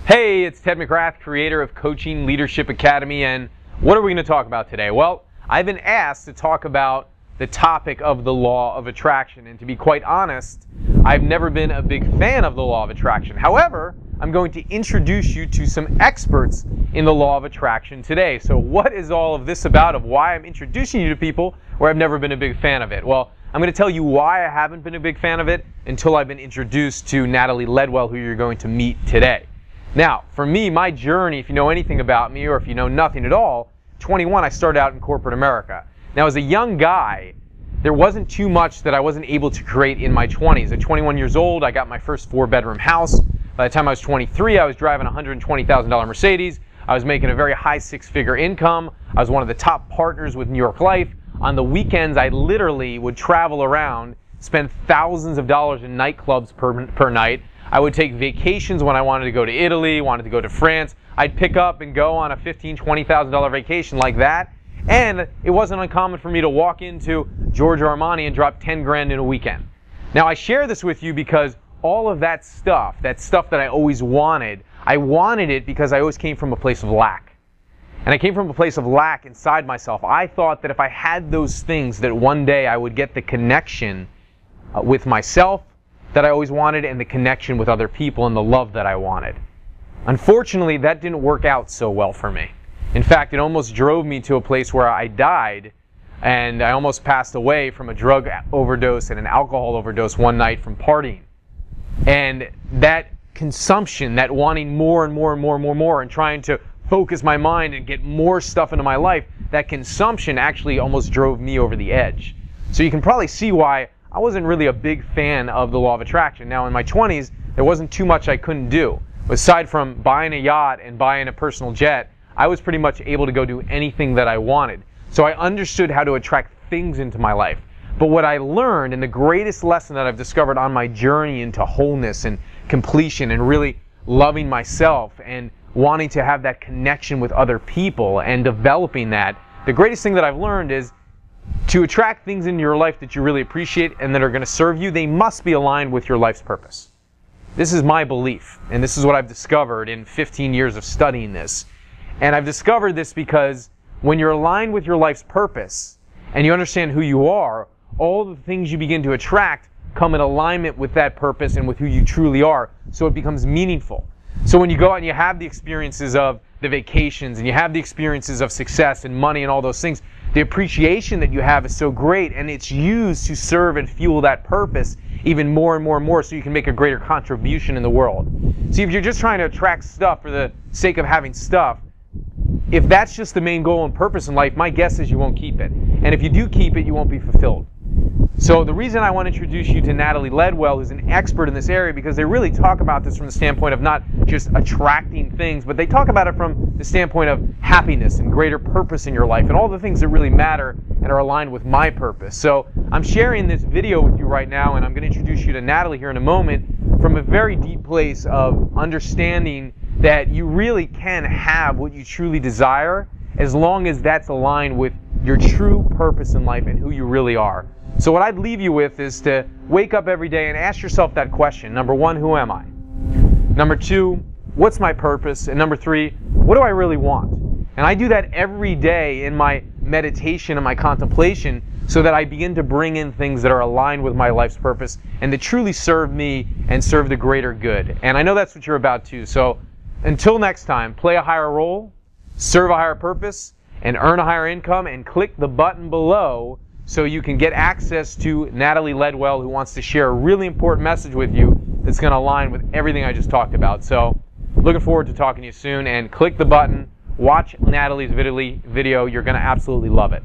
Hey, it's Ted McGrath, creator of Coaching Leadership Academy, and what are we going to talk about today? Well, I've been asked to talk about the topic of the law of attraction, and to be quite honest, I've never been a big fan of the law of attraction. However, I'm going to introduce you to some experts in the law of attraction today. So what is all of this about, of why I'm introducing you to people where I've never been a big fan of it? Well, I'm going to tell you why I haven't been a big fan of it until I've been introduced to Natalie Ledwell, who you're going to meet today. Now, for me, my journey, if you know anything about me or if you know nothing at all, 21, I started out in corporate America. Now, as a young guy, there wasn't too much that I wasn't able to create in my 20s. At 21 years old, I got my first 4-bedroom house. By the time I was 23, I was driving a $120,000 Mercedes. I was making a very high 6-figure income. I was one of the top partners with New York Life. On the weekends, I literally would travel around, spend thousands of dollars in nightclubs per night. I would take vacations when I wanted to go to Italy, wanted to go to France. I'd pick up and go on a $15,000, $20,000 vacation like that. And it wasn't uncommon for me to walk into Giorgio Armani and drop 10 grand in a weekend. Now, I share this with you because all of that stuff that I always wanted, I wanted it because I always came from a place of lack. And I came from a place of lack inside myself. I thought that if I had those things, that one day I would get the connection with myself that I always wanted, and the connection with other people and the love that I wanted. Unfortunately, that didn't work out so well for me. In fact, it almost drove me to a place where I died, and I almost passed away from a drug overdose and an alcohol overdose one night from partying. And that consumption, that wanting more and more and more and more and trying to focus my mind and get more stuff into my life, that consumption actually almost drove me over the edge. So you can probably see why I wasn't really a big fan of the law of attraction. Now, in my 20s, there wasn't too much I couldn't do. Aside from buying a yacht and buying a personal jet, I was pretty much able to go do anything that I wanted. So I understood how to attract things into my life. But what I learned, and the greatest lesson that I've discovered on my journey into wholeness and completion and really loving myself and wanting to have that connection with other people and developing that, the greatest thing that I've learned is to attract things into your life that you really appreciate and that are going to serve you, they must be aligned with your life's purpose. This is my belief, and this is what I've discovered in 15 years of studying this. And I've discovered this because when you're aligned with your life's purpose and you understand who you are, all the things you begin to attract come in alignment with that purpose and with who you truly are, so it becomes meaningful. So when you go out and you have the experiences of the vacations and you have the experiences of success and money and all those things, the appreciation that you have is so great, and it's used to serve and fuel that purpose even more and more and more, so you can make a greater contribution in the world. See, if you're just trying to attract stuff for the sake of having stuff, if that's just the main goal and purpose in life, my guess is you won't keep it. And if you do keep it, you won't be fulfilled. So the reason I want to introduce you to Natalie Ledwell, who's an expert in this area, because they really talk about this from the standpoint of not just attracting things, but they talk about it from the standpoint of happiness and greater purpose in your life and all the things that really matter and are aligned with my purpose. So I'm sharing this video with you right now, and I'm going to introduce you to Natalie here in a moment from a very deep place of understanding that you really can have what you truly desire as long as that's aligned with your true purpose in life and who you really are. So what I'd leave you with is to wake up every day and ask yourself that question. Number 1, who am I? Number 2, what's my purpose? And number 3, what do I really want? And I do that every day in my meditation and my contemplation so that I begin to bring in things that are aligned with my life's purpose and that truly serve me and serve the greater good. And I know that's what you're about too. So until next time, play a higher role, serve a higher purpose, and earn a higher income, and click the button below so you can get access to Natalie Ledwell, who wants to share a really important message with you that's going to align with everything I just talked about. So looking forward to talking to you soon, and click the button, watch Natalie's video. You're going to absolutely love it.